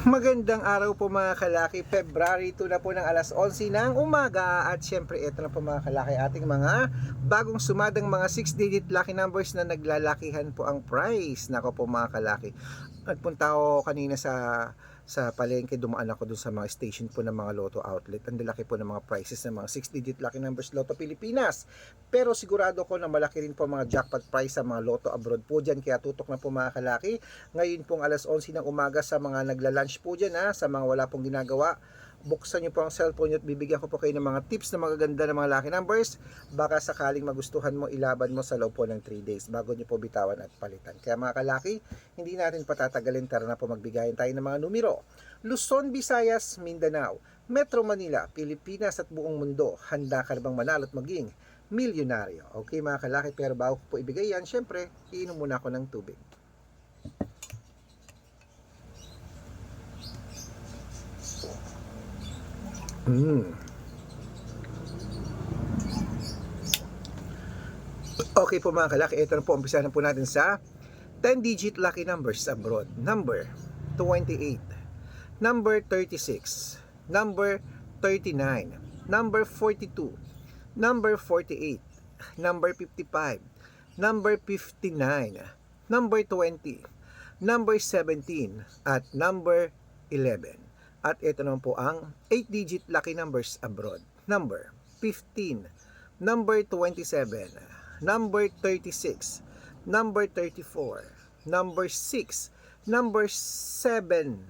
Magandang araw po mga kalaki. February 2 na po ng alas 11 ng umaga. At syempre ito na po mga kalaki, ating mga bagong sumadang mga 6-digit lucky numbers na naglalakihan po ang price. Nako po mga kalaki, nagpunta ako kanina sa palengke, dumaan ako dun sa mga station po ng mga Lotto outlet. Ang lalaki po ng mga prices ng mga 6-digit lucky numbers Lotto Pilipinas. Pero sigurado ko na malaki rin po mga jackpot price sa mga Lotto abroad po dyan. Kaya tutok na po mga kalaki. Ngayon pong alas 11 ng umaga sa mga nagla-lunch po dyan, sa mga wala pong ginagawa. Buksan nyo po ang cellphone nyo at bibigyan ko po kayo ng mga tips na magaganda ng mga lucky numbers. Baka sakaling magustuhan mo, ilaban mo sa loob po ng 3 days bago nyo po bitawan at palitan. Kaya mga kalaki, hindi natin patatagalin, tara na po magbigayan tayo ng mga numero. Luzon, Visayas, Mindanao, Metro Manila, Pilipinas at buong mundo. Handa ka na bang manalo at maging milyonaryo? Okay mga kalaki, pero bago ko po ibigay yan, syempre, iinom muna ako ng tubig. Okay po mga kalaki, ito na po, umpisa na po natin sa 10-digit lucky numbers abroad. Number 28, number 36, number 39, number 42, number 48, number 55, number 59, number 20, number 17, at number 11. At ito naman po ang 8-digit lucky numbers abroad. Number 15, number 27, number 36, number 34, number 6, number 7,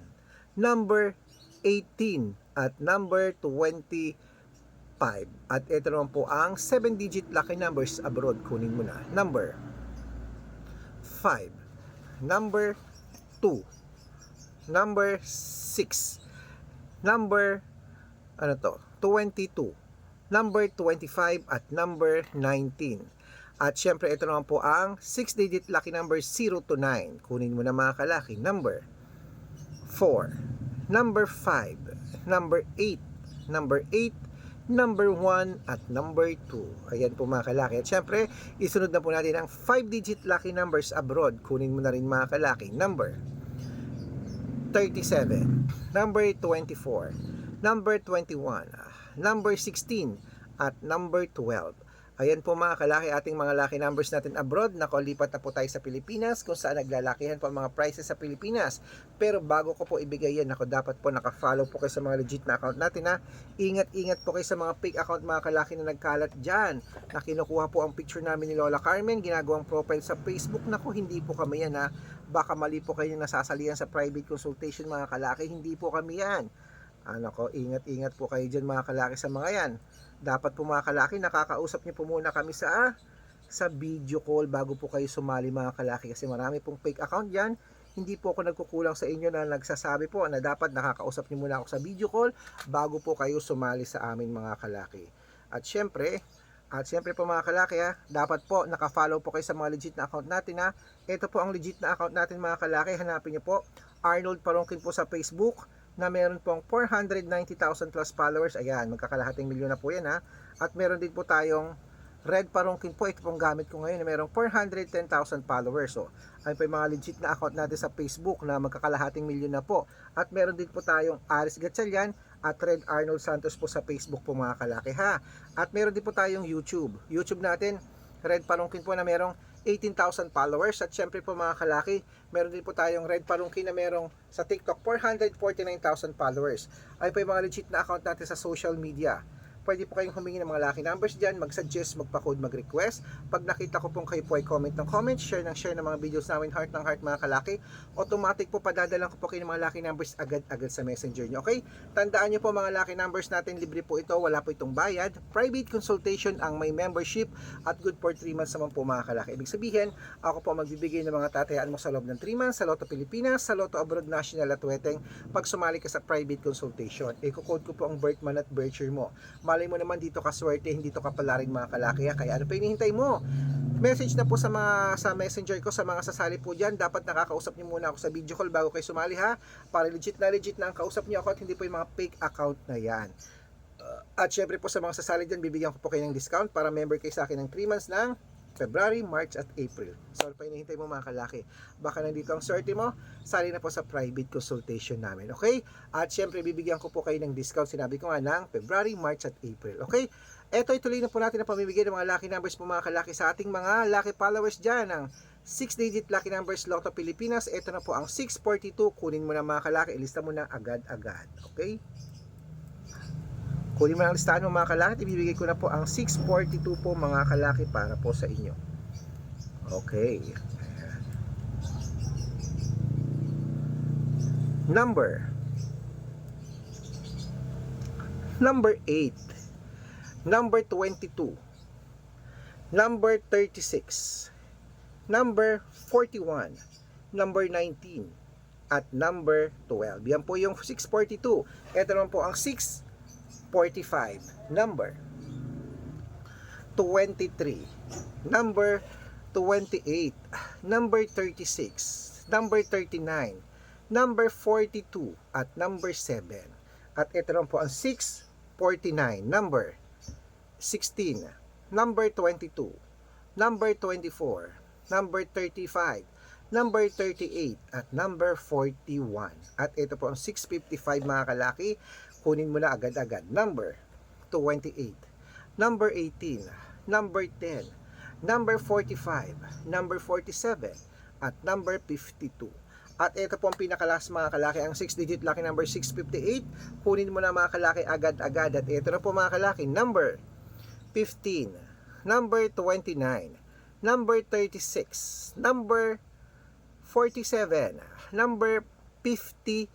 number 18, at number 25. At ito naman po ang 7-digit lucky numbers abroad. Kunin mo na. Number 5, number 2, number 6, number 22, number 25, at number 19. At syempre ito naman po ang 6-digit lucky number 0 to 9. Kunin mo na mga kalaki. Number 4, number 5, number 8, number 8, number 1, at number 2. Ayan po mga kalaki. At syempre, isunod na po natin ang 5-digit lucky numbers abroad. Kunin mo na rin mga kalaki. Number 37, number 24, number 21, number 16, at number 12. Ayan po mga kalaki, ating mga lucky numbers natin abroad. Nakalipat na po tayo sa Pilipinas kung saan naglalakihan po ang mga prices sa Pilipinas. Pero bago ko po ibigay yan, dapat po nakafollow po kayo sa mga legit na account natin. Ingat-ingat po kayo sa mga fake account mga kalaki na nagkalat dyan, na kinukuha po ang picture namin ni Lola Carmen, ginagawang profile sa Facebook. Naku, hindi po kami yan. Baka mali po kayo nasasalihan sa private consultation mga kalaki. Hindi po kami yan. Ingat-ingat po kayo dyan mga kalaki sa mga yan. Dapat po mga kalaki, nakakausap niyo po muna kami sa video call bago po kayo sumali mga kalaki, kasi marami pong fake account dyan. Hindi po ako nagkukulang sa inyo na nagsasabi po na dapat nakakausap niyo muna ako sa video call bago po kayo sumali sa amin mga kalaki. At syempre po mga kalaki, dapat po nakafollow po kayo sa mga legit na account natin. Ito po ang legit na account natin mga kalaki. Hanapin niyo po Arnold Parongkin po sa Facebook, na meron pong 490,000 plus followers. Ayan, magkakalahating milyon na po yan At meron din po tayong Red Parongkin po, ito pong gamit ko ngayon, na merong 410,000 followers. So, ayun po yung mga legit na account natin sa Facebook na magkakalahating milyon na po. At meron din po tayong Aris Gatchalian at Red Arnold Santos po sa Facebook po mga kalaki At meron din po tayong YouTube natin, Red Parongkin po, na merong 18,000 followers. At syempre po mga kalaki, meron din po tayong Red Parongkin na merong sa TikTok 449,000 followers. Ay po yung mga legit na account natin sa social media. Pwede po kayong humingi ng mga lucky numbers dyan, mag-suggest, magpa-code, mag-request. Pag nakita ko pong kayo po ay comment ng comment, share ng mga videos namin, heart ng heart mga kalaki, automatic po padadalan ko po kayo ng mga lucky numbers agad-agad sa messenger nyo. Okay? Tandaan nyo po mga lucky numbers natin, libre po ito, wala po itong bayad. Private consultation ang may membership at good for 3 months naman po mga kalaki. Ibig sabihin, ako po magbibigay ng mga tatayaan mo sa loob ng 3 months sa Lotto Pilipinas, sa Lotto Abroad National at Weteng pag sumali ka sa private consultation. Iko-code ko po ang birth month at birth year mo. Malay mo naman dito ka swerte, hindi to kapalarin mga kalaki. Kaya ano pa hinihintay mo? Message na po sa messenger ko, sa mga sasali po dyan. Dapat nakakausap niyo muna ako sa video call bago kayo sumali para legit na ang kausap niyo ako at hindi po yung mga fake account na yan. At syempre po sa mga sasali dyan, bibigyan ko po kayo ng discount para member kayo sa akin ng 3 months ng February, March at April. So ano pa hinihintay mo mga kalaki? Baka nandito ang swerte mo, sali na po sa private consultation namin, okay? At syempre bibigyan ko po kayo ng discount, sinabi ko nga ng February, March at April, okay? Eto, ituloy na po natin ang pamimigay ng mga lucky numbers po mga kalaki sa ating mga lucky followers dyan ng 6-digit lucky numbers Lotto Pilipinas. Ito na po ang 642, kunin mo na mga kalaki, ilista mo na agad-agad, okay? Kunin mo ang listahan mo mga kalaki, ibibigay ko na po ang 642 po mga kalaki para po sa inyo. Okay. Number 8, number 22, number 36, number 41, number 19, at number 12. Yan po yung 642. Ito naman po ang 645, number 23, number 28, number 36, number 39, number 42, at number 7. At ito naman po ang 649, number 16, number 22, number 24, number 35, number 38, at number 41. At ito po ang 655 mga kalaki, kunin mo na agad-agad. Number 28, number 18, number 10, number 45, number 47, at number 52. At ito po ang pinakalas mga kalaki, ang 6-digit lucky number 658. Kunin mo na mga kalaki agad-agad. At ito na po mga kalaki, number 15, number 29, number 36, number 47, number 53,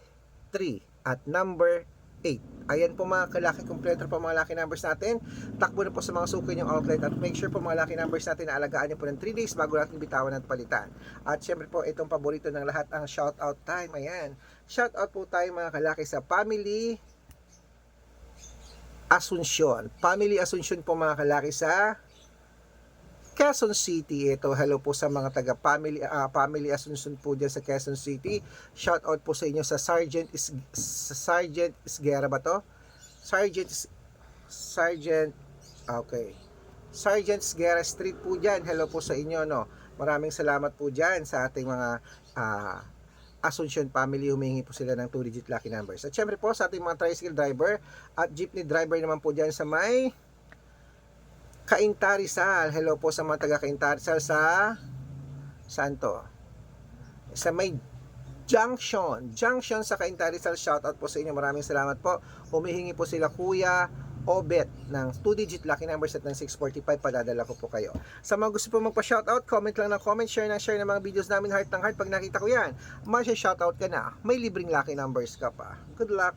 at number 8. Ayan po mga kalaki, kompleto po mga lucky numbers natin. Takbo na po sa mga suki niyong outlet at make sure po mga lucky numbers natin na alagaan niyo po ng 3 days bago natin bitawan at palitan. At syempre po itong paborito ng lahat, ang shoutout time. Ayan, shoutout po tayo mga kalaki sa Family Asuncion. Family Asuncion po mga kalaki sa Quezon City. Ito, hello po sa mga taga Family Asuncion po dyan sa Quezon City. Shout out po sa inyo sa Sergeant Isguera ba to? Okay. Sergeant Isguera Street po dyan. Hello po sa inyo, no. Maraming salamat po dyan sa ating mga Asuncion family. Humingi po sila ng 2-digit lucky numbers. At syempre po sa ating mga tricycle driver at jeepney driver naman po dyan sa may Cainta Rizal. Hello po sa mga taga Cainta Rizal sa saan to? Sa may Junction sa Cainta Rizal. Shout out po sa inyo. Maraming salamat po. Humihingi po sila Kuya Obet ng 2-digit lucky numbers at ng 645. Padadala ko po kayo. Sa mga gusto po magpa-shoutout, comment lang ng comment, share ng mga videos namin, heart ng heart. Pag nakita ko yan, masya-shoutout ka na. May libreng lucky numbers ka pa. Good luck!